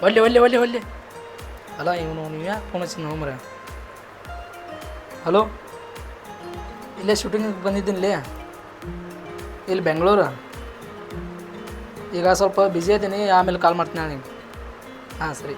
ಒಲ್ಲೆ ಒಲ್ಲೆ ಒಲ್ಲೆ ಒಲ್ಲೆ ಅಲ್ಲ ಇವನು ನೀವು ಯಾಕೆ ಫೋನ್ ಹಚ್ಚಿ ನಾವು ಮರ ಹಲೋ ಇಲ್ಲೇ ಶೂಟಿಂಗ್ ಬಂದಿದ್ದೀನಿ ಇಲ್ಲಿ ಬೆಂಗಳೂರು ಈಗ ಸ್ವಲ್ಪ ಬ್ಯುಸಿ ಇದ್ದೀನಿ ಆಮೇಲೆ ಕಾಲ್ ಮಾಡ್ತೀನಿ ನಾನು ನಿಮ್ಗೆ ಹಾಂ ಸರಿ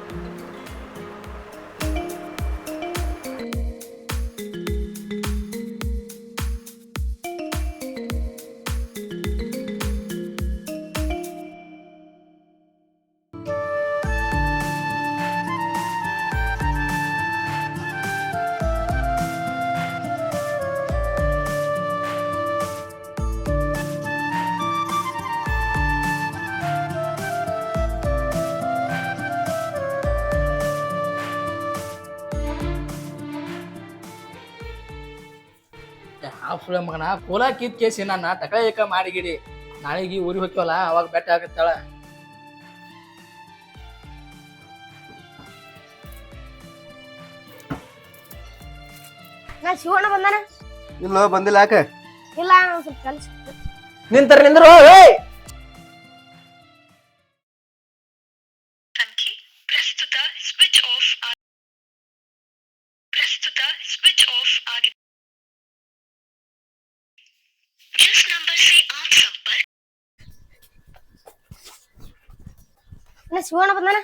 ಸುಳ್ಳ ಮಗನ ಕೋಲ ಕಿತ್ ಕೇಸಿ ನನ್ನ ಟಕ ಮಾಡಿಗಿಡಿ ನಾಳೆಗೆ ಊರಿಗೆ ಹೋಗ್ತೀವಲ್ಲ ಅವಾಗ ಬೆಟ್ಟ ಆಗತ್ತಾಳ ನಾ ಶಿವಣ್ಣ ಬಂದಾನ ಇಲ್ಲ ಬಂದಿಲ್ಲ ಯಾಕೆ ಇಲ್ಲ ಸ್ವಲ್ಪ ಕೆಲ್ಸ ನಿಂದ್ರು स्विच ऑफ आगे जिस नंबर से आप संपर्क ನಾ ಶಿವಣ್ಣ ಬಂದಾನ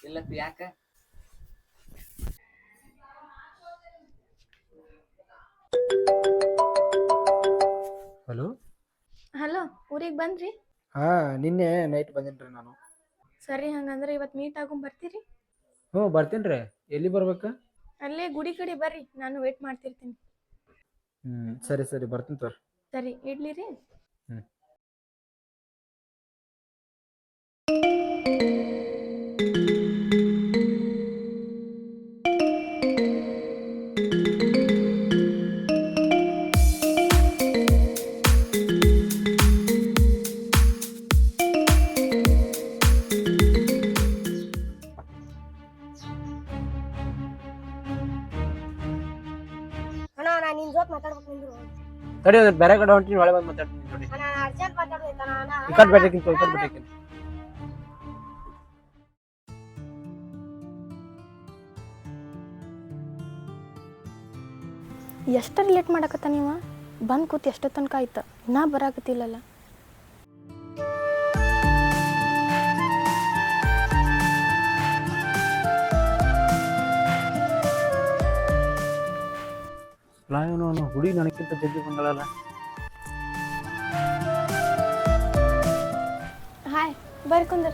ಇಲ್ಲ ಯಾಕೆ ಹಲೋ ಹಲೋ ಊರಿಗೆ ಬಂದ್ರಿ ಹಾಂ ನಿನ್ನೆ ನೈಟ್ ಬಂದೇನ್ರಿ ನಾನು ಸರಿ ಹಂಗಂದ್ರೆ ಇವತ್ತು ಮೀಟ್ ಆಗೊಂಡ್ ಬರ್ತೀರಿ ಹ್ಞೂ ಬರ್ತೀನಿ ರೀ ಎಲ್ಲಿ ಬರ್ಬೇಕು ಅಲ್ಲೇ ಗುಡಿ ಕಡೆ ಬರ್ರಿ ನಾನು ವೇಟ್ ಮಾಡ್ತಿರ್ತೀನಿ ಸರಿ ಸರಿ ಬರ್ತೀನಿ ತೋರಿ ಸರಿ ಇಡ್ಲಿ ರೀ ಅಣ್ಣ ನಾ ನಿನ್ ಜೊತೆ ಮಾತಾಡ್ಬೇಕು ನಿಂದ್ರು ತಡಿ ಅದು ಬೇರೆ ಕಡೆ ಹೊಂಟಿನಿ ಒಳಗೆ ಬಂದು ಮಾತಾಡ್ತೀನಿ ನೋಡಿ ಅಣ್ಣ ಅರ್ಜೆಂಟ್ ಮಾತಾಡ್ಬೇಕಣ್ಣ ಈ ಕಡೆ ಬೇಟೆಕಿಂತ ಈ ಕಡೆ ಬೇಟೆಕಿಂತ ಎಷ್ಟರ ಲೇಟ್ ಮಾಡಕತ್ತ ನೀವ ಬಂದ್ ಕೂತ್ ಎಷ್ಟೋ ತನಕ ಆಯ್ತು ನಾ ಬರಾಕತ್ತಿಲ್ಲಲ್ಲ ಇವನು ಹುಡುಗಿ ನನಗಿಂತ ಜಲ್ದಿ ಬಂದಳಲ್ಲ ಹಾಯ್ ಬರ್ರಿ ಕುಂದ್ರಿ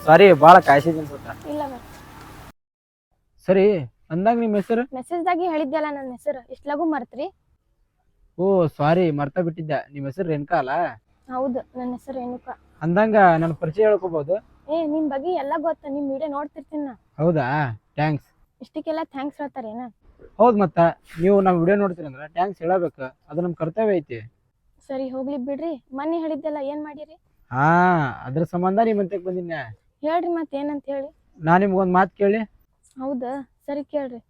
ಸಾರಿ ಭಾಳ ಕಾಯಿಸಿದ್ದೀನಿ ಸ್ವಲ್ಪ ಇಲ್ಲ ಬರ್ರಿ ಸರಿ ಅಂದಾಗ ನಿಮ್ಮ ಹೆಸರು ಮೆಸೇಜ್ದಾಗಿ ಹೇಳಿದ್ಯಲ್ಲ ನನ್ನ ಹೆಸರು ಇಷ್ಟು ಲಘು ಮರ್ತ್ರಿ ಓ ಸಾರಿ ಮರ್ತಾ ಬಿಟ್ಟಿದ್ದೆ ನಿಮ್ಮ ಹೆಸರು ರೇಣುಕಾ ಅಲ್ಲ ಹೌದು ನನ್ನ ಹೆಸರು ರೇಣುಕಾ ಅಂದಂಗ ನನ್ನ ಪರಿಚಯ ಹೇಳ್ಕೋಬಹುದು ನಿಮ್ ಬಗ್ಗೆ ಎಲ್ಲ ಗೊತ್ತ ನಿಮ್ ವಿಡಿಯೋ ನೋಡ್ತಿರ್ತೀನಿ ನಾ ಹೌದಾ ಥ್ಯಾಂಕ್ಸ್ ಇಷ್ಟಕ್ಕೆಲ್ಲ ಥ್ಯಾಂಕ್ಸ್ ಹೇಳ್ತಾರೇನ ಹೌದು ಮತ್ತ ನೀವು ನಮ್ಮ ವಿಡಿಯೋ ನೋಡ್ತೀರಿ ಅಂದ್ರೆ ಥ್ಯಾಂಕ್ಸ್ ಹೇಳಬೇಕು ಅದು ನಮ್ಮ ಕರ್ತವ್ಯ ಐತಿ ಸರಿ ಹೋಗ್ಲಿ ಬಿಡ್ರಿ ಮೊನ್ನೆ ಹೇಳಿದ್ದೆಲ್ಲ ಏನ್ ಮಾಡಿರಿ ಹಾ ಅದ್ರ ಸಂಬಂಧ ನಿಮ್ಮಂತಕ್ಕೆ ಬಂದಿನ್ಯ ಹೇಳ್ರಿ ಮತ್ತೆ ಏನಂತ ಹೇಳಿ ನಾ ನಿಮ್ಗೊಂದು ಮಾತು ಕೇಳಿ ಹೌದಾ ಸರಿ ಕೇಳ್ರಿ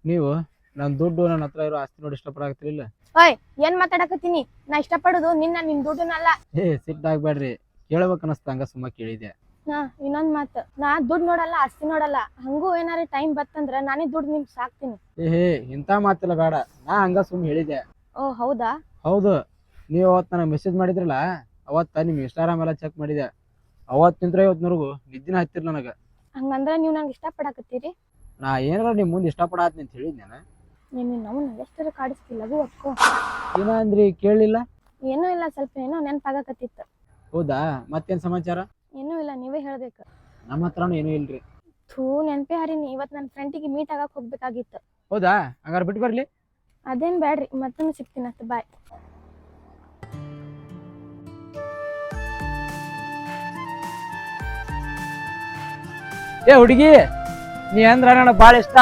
ನೀವು ನನ್ನ ದುಡ್ಡು ನನ್ನ ಹತ್ರ ಇರೋ ಆಸ್ತಿ ನೋಡಿ ಇಷ್ಟಪಡಾಕತ್ತಿರಲಿಲ್ಲ ಓಯ್ ಏನ್ ಮಾತಾಡಕತ್ತೀನಿ ನಾ ಇಷ್ಟಪಡೋದು ನಿನ್ ದುಡ್ಡನ್ನಲ್ಲ ಸಿಟ್ಟಾಗ್ಬೇಡ್ರಿ ಕೇಳ್ಬೇಕು ಅನಸ್ತ ಹಂಗ ಸುಮ್ಮ ಕೇಳಿದೆ ಇನ್ನೊಂದ್ ಮಾತು ನಾ ದುಡ್ಡು ನೋಡಲ್ಲ ಆಸ್ತಿ ನೋಡಲ್ಲ ಹಂಗೂ ಏನಾರ ಟೈಮ್ ಬತ್ತಂದ್ರ ನಾನೇ ದುಡ್ಡು ನಿಮ್ಗೆ ಸಾಕ್ತೀನಿ ಇಂಥ ಮಾತಿಲ್ಲ ಬೇಡ ನಾ ಹಂಗ ಸುಮ್ ಹೇಳಿದೆ ಓ ಹೌದಾ ಹೌದು ನೀವು ಅವತ್ತು ನನಗೆ ಮೆಸೇಜ್ ಮಾಡಿದ್ರಲ್ಲ ಅವತ್ತ ನಿಮ್ ಇನ್ಸ್ಟಾಗ್ರಾಮ್ ಎಲ್ಲ ಚೆಕ್ ಮಾಡಿದೆ ಅವತ್ತಿಂತ್ರ ಇವತ್ತಿನವರೆಗೂ ನಿದ್ದಿನ ಹತ್ತಿರ ನನಗೆ ಹಂಗಂದ್ರ ನೀವ್ ನಂಗೆ ಇಷ್ಟಪಡಕತ್ತೀರಿ ನಾ ಏನಾರ ನಿಮ್ ಮುಂದೆ ಇಷ್ಟಪಡಾತ್ನಿ ಅಂತ ಹೇಳಿದ್ನೇನ ನೀನು ನಮ್ಮನ್ನ ಎಷ್ಟರ ಕಾಡಿಸ್ತಿಲ್ಲ ಅದು ಅಕ್ಕೋ ಏನ ಅಂದ್ರಿ ಕೇಳಲಿಲ್ಲ ಏನೂ ಇಲ್ಲ ಸ್ವಲ್ಪ ಏನೋ ನೆನಪಾಗಕತ್ತಿತ್ತು ಹೌದಾ ಮತ್ತೇನ್ ಸಮಾಚಾರ ಏನೂ ಇಲ್ಲ ನೀವೇ ಹೇಳ್ಬೇಕು ನಮ್ಮ ಹತ್ರನೂ ಏನೂ ಇಲ್ರಿ ನೆನಪೇ ಹರಿನಿ ಇವತ್ತು ನನ್ನ ಫ್ರೆಂಡಿಗೆ ಮೀಟ್ ಆಗಕ್ ಹೋಗ್ಬೇಕಾಗಿತ್ತು ಹೌದಾ ಹಂಗಾರ ಬಿಟ್ಟು ಬರ್ಲಿ ಅದೇನ್ ಬ್ಯಾಡ್ರಿ ಮತ್ತೊಮ್ಮೆ ಸಿಗ್ತೀನಿ ಅಷ್ಟ ಬಾಯ್ ಏ ಹುಡುಗಿ ನೀ ಅಂದ್ರ ನನಗೆ ಭಾಳ ಇಷ್ಟ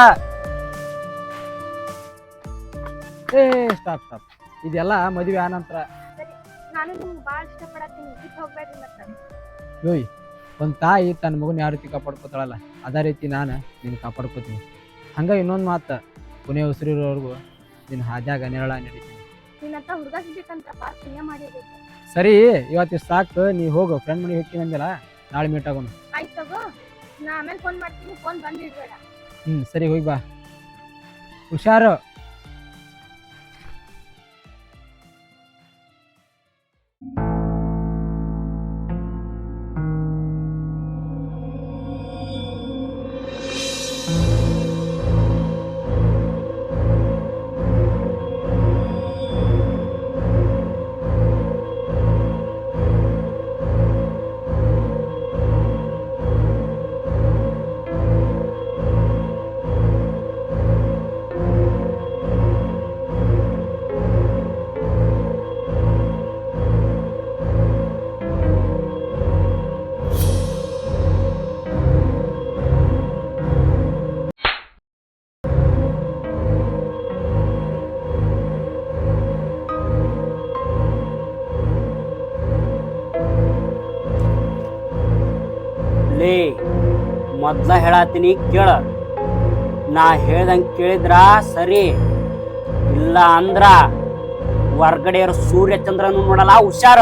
ಸ್ಟಾಪ್ ಇದೆಲ್ಲ ಮದುವೆ ಆನಂತರ ನಾನು ನಿಮ್ಗೆ ಭಾಳ ಇಷ್ಟಪಡತ್ತೀನಿ ಬಿಟ್ಟು ಹೋಗ್ಬೇಡ್ರಿ ಮತ್ತೆ ಯೋಯ್ ಒಂದು ತಾಯಿ ತನ್ನ ಮಗನ ಯಾವ ರೀತಿ ಕಾಪಾಡ್ಕೋತಾಳಲ್ಲ ಅದೇ ರೀತಿ ನಾನು ನಿನ್ನ ಕಾಪಾಡ್ಕೋತೀನಿ ಹಂಗ ಇನ್ನೊಂದು ಮಾತು ಕೊನೆ ಉಸಿರಿರೋವರೆಗೂ ನಿನ್ನ ಹಾದ್ಯಾಗ ನೆರಳ ನಡೀತೀನಿ ನಿನ್ನಂತ ಹುಡುಗ ಸಿಗ್ಬೇಕಂತ ಭಾಳ ಪುಣ್ಯ ಮಾಡಿರ್ಬೇಕು ಸರಿ ಇವತ್ತು ಸಾಕು ನೀ ಹೋಗು ಫ್ರೆಂಡ್ ಮನೆಗೆ ಹೋಗ್ತೀನಿ ಅಂದಿಲ್ಲ ನಾಳೆ ಮೀಟ್ ಆಗೋಣ ಆಯ್ತು ತಗೋ ನಾ ಆಮೇಲೆ ಫೋನ್ ಮಾಡ್ತೀನಿ, ಫೋನ್ ಬಂದಿಡ್ಬೇಡ. ಸರಿ ಹೋಗಿ ಬಾ, ಹುಷಾರು. ಲೇ ಮೊದ್ಲ ಹೇಳತ್ತೀನಿ ಕೇಳ. ನಾ ಹೇಳ್ದಂಗೆ ಕೇಳಿದ್ರ ಸರಿ, ಇಲ್ಲ ಅಂದ್ರ ಹೊರ್ಗಡೆ ಇರೋ ಸೂರ್ಯ ಚಂದ್ರನು ನೋಡಲ್ಲ, ಹುಷಾರ.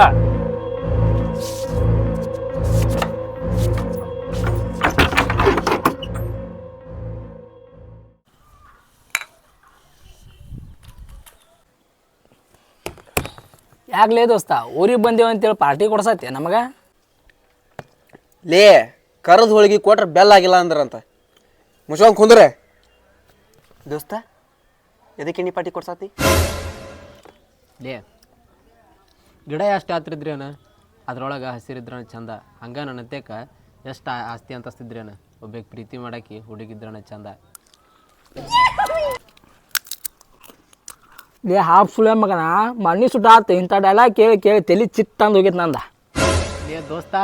ಯಾಕ್ಲೇ ದೋಸ್ತ ಊರಿಗೆ ಬಂದೇವ ಅಂತೇಳಿ ಪಾರ್ಟಿ ಕೊಡ್ಸತ್ತೆ ನಮಗೆ? ಲೇ ಕರದ ಹೋಳಿಗೆ ಕೊಟ್ರೆ ಬೆಲ್ಲ ಆಗಿಲ್ಲ ಅಂದ್ರಂತ ಮುಚ್ಕೊಂಡ್ ಕುಂದ್ರೆ. ದೋಸ್ತ ಎದಕ್ಕೆ ಎಣ್ಣೆ ಪಾಟಿ ಕೊಡ್ಸಾತಿ? ಲೇ ಗಿಡ ಎಷ್ಟು ಹತ್ತಿರಿದ್ರೇನ ಅದ್ರೊಳಗೆ ಹಸಿರಿದ್ರನ ಚಂದ. ಹಂಗೆ ನನ್ನ ಅತ್ತೆಕ ಎಷ್ಟು ಆಸ್ತಿ ಅಂತಸ್ತಿದ್ರೇನ ಒಬ್ಬಕ್ಕೆ ಪ್ರೀತಿ ಮಾಡಾಕಿ ಹುಡುಗಿದ್ರನ ಚಂದ. ಲೇ ಹಾಫ್ ಸುಳ್ಯ ಮಗನ ಮಣ್ಣಿ ಸುಟ್ಟಾತ ಇಂಥ ಡೈಲಾಗ್ ಕೇಳಿ ಕೇಳಿ ತಲೆ ಚಿತ್ತಂದು ಹೋಗೈತೆ ನಂದ. ಲೇ ದೋಸ್ತ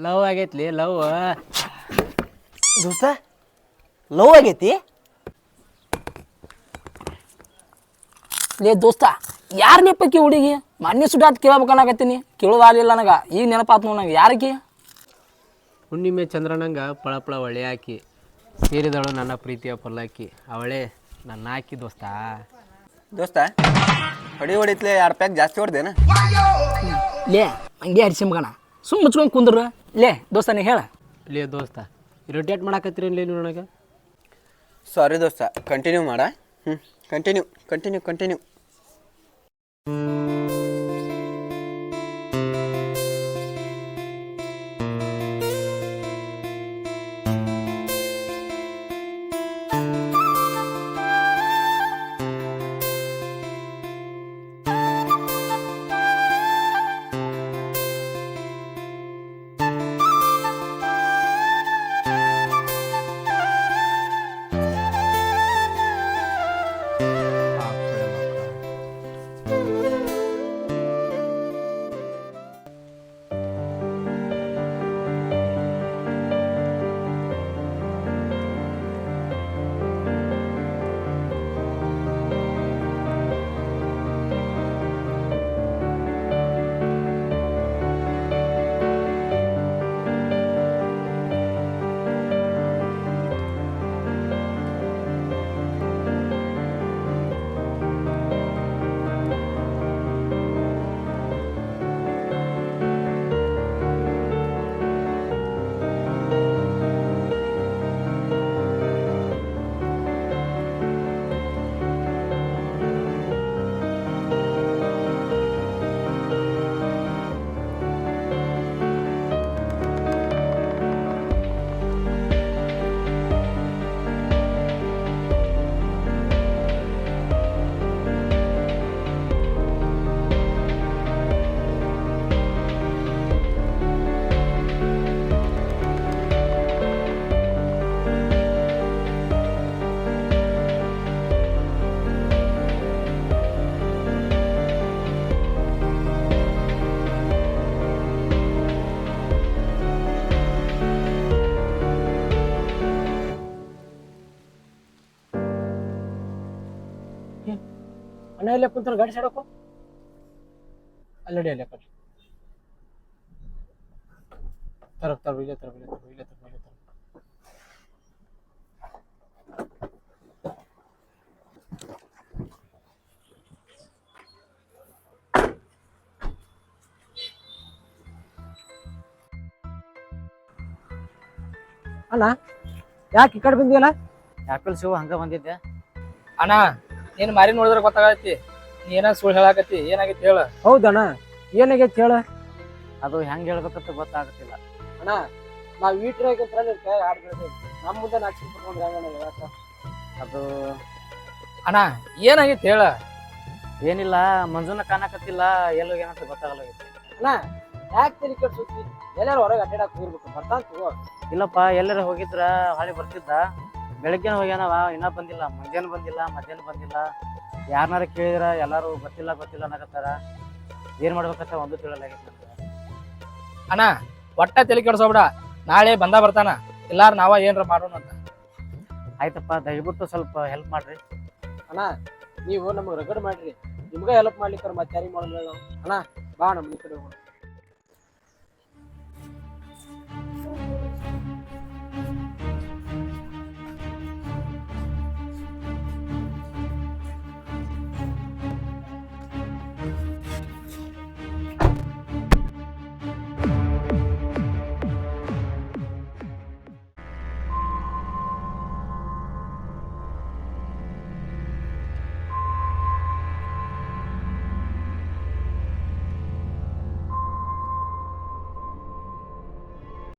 ಲವ್ ಆಗೈತ್ಲಿ, ಲವ್. ದೋಸ್ತ ಲವ್ ಆಗೈತಿ? ಲೇ ದೋಸ್ತ ಯಾರನೇ ಪಕ್ಕಿ ಹುಡುಗಿ ಮಣ್ಣಿ ಸುಟ್ಟಾತ ಕೇಳ್ಬೇಕನ್ನಾಗತ್ತೀನಿ, ಕೇಳೋದಾಗಲಿಲ್ಲ ನನಗೆ. ಈಗ ನೆನಪಾತ್ ನೋಡಿ ನಂಗೆ ಯಾರಕ್ಕೆ. ಹುಣ್ಣಿಮೆ ಚಂದ್ರನಂಗ ಪಳಪಳ ಒಳ್ಳೆ ಹಾಕಿ ಸೇರಿದಳು ನನ್ನ ಪ್ರೀತಿಯ ಪಲ್ಲಾಕಿ, ಅವಳೇ ನನ್ನ ಹಾಕಿ ದೋಸ್ತ. ದೋಸ್ತ ಹೊಡಿತ್ಲೆ 2 ಪ್ಯಾಕ್ ಜಾಸ್ತಿ ಹೊಡ್ದೇನ? ಲೇ ಹಂಗೆ ಹರಿಸಿ ಮಗನ ಸುಮ್ಮ ಮುಚ್ಕೊಂಡು ಕುಂದ್ರ. ಲೇ ದೋಸ್ತ ನೀ ಹೇಳ. ಲೇ ದೋಸ್ತ ಇರಿಟೇಟ್ ಮಾಡಾಕತ್ತೀರಿ ಲೇ ನೀವು ನನಗೆ? ಸಾರಿ ದೋಸ್ತ, ಕಂಟಿನ್ಯೂ ಮಾಡ. Continue continue continue. ಅಣ್ಣ ಇಲ್ಲೇ ಕುಂತಾರೆ ಗಾಡಿ ಸೈಡಕ್ಕೂ ಅಲ್ಲಡಿ ಅಲ್ಲೇ ಕಡೆ ತರ ಇಲ್ಲೇ ತರ ಅಣ್ಣ ಯಾಕೆ ಈ ಕಡೆ ಬಂದಿಯಲ್ಲ? ಯಾಕಲ್ ಶಿವ ಹಂಗ ಬಂದಿದ್ದೆ. ಅಣ್ಣ ನೀನು ಮಾರಿ ನೋಡಿದ್ರೆ ಗೊತ್ತಾಗತ್ತಿ ನೀ ಏನ ಸುಳ್ಳು ಹೇಳಾಕತ್ತಿ. ಏನಾಗೈತಿ ಹೇಳ. ಹೌದಣ್ಣ, ಏನಾಗೈತಿ ಹೇಳ. ಅದು ಹೆಂಗ್ ಹೇಳ್ಬೇಕಂತ ಗೊತ್ತಾಗತ್ತಿಲ್ಲ. ಅಣ್ಣ ನಾವ್ ಈಟ್ರಾಗ ಹಾಡು ಬೆಳೆದೇವಿ, ನಮ್ಮ ಮುಂದೆ ನಾಚಿಕೆ ಪಡ್ಕೊಂಡ್ರೆ ಹೆಂಗಣ್ಣ ಹೇಳಕ್ಕ? ಅದು ಅಣ್ಣ ಏನಾಗೈತಿ ಹೇಳ. ಏನಿಲ್ಲ, ಮಂಜುನ ಕಾಣಕತ್ತಿಲ್ಲ, ಎಲ್ಲೋ ಏನಂತ ಗೊತ್ತಾಗಲ್ಲ. ಅಣ್ಣ ಯಾಕೆ ತಲೆ ಕೆಡ್ಸುತ್ತಿ? ಎಲ್ಲಾರು ಹೊರಗೆ ಅಡ್ಡಾಡಕ್ ಹೋಗಿರ್ಬೇಕು, ಬರ್ತಾನ ತಗೋ. ಇಲ್ಲಪ್ಪ, ಎಲ್ಲರ ಹೋಗಿದ್ರ ಹೊಳಿ ಬರ್ತಿದ್ದ. ಬೆಳಗ್ಗೆ ಹೋಗ್ಯಾನವ, ಇನ್ನ ಬಂದಿಲ್ಲ. ಮುಂಜಾನೆ ಬಂದಿಲ್ಲ, ಮಧ್ಯಾಹ್ನ ಬಂದಿಲ್ಲ. ಯಾರನ್ನಾರ ಕೇಳಿದ್ರ ಎಲ್ಲಾರು ಗೊತ್ತಿಲ್ಲ ಗೊತ್ತಿಲ್ಲ ಅನ್ನಕತ್ತಾರ. ಏನ್ ಮಾಡ್ಬೇಕಂತ ಒಂದು ತಿಳಿಲಾಗೈತಿ. ಅಣ್ಣ ಒಟ್ಟ ತಲೆ ಕೆಡ್ಸೋಬಿಡ, ನಾಳೆ ಬರ್ತಾನ. ಇಲ್ಲಾರ ನಾವ ಏನ್ರ ಮಾಡೋಣ ಅಂತ. ಆಯ್ತಪ್ಪ, ದಯವಿಟ್ಟು ಸ್ವಲ್ಪ ಹೆಲ್ಪ್ ಮಾಡ್ರಿ. ಅಣ್ಣ ನೀವು ನಮಗೆ ರಗಡ್ ಮಾಡ್ರಿ, ನಿಮ್ಗ ಹೆಲ್ಪ್ ಮಾಡ್ಲಿಕ್ಕೆ ಮತ್ತೆ ಯಾರಿಗೆ ಮಾಡೋಣ? ಅಣ್ಣ ಬಾ ನಮ್ಮ ಈ ಕಡೆ ಹೋಗೋಣ.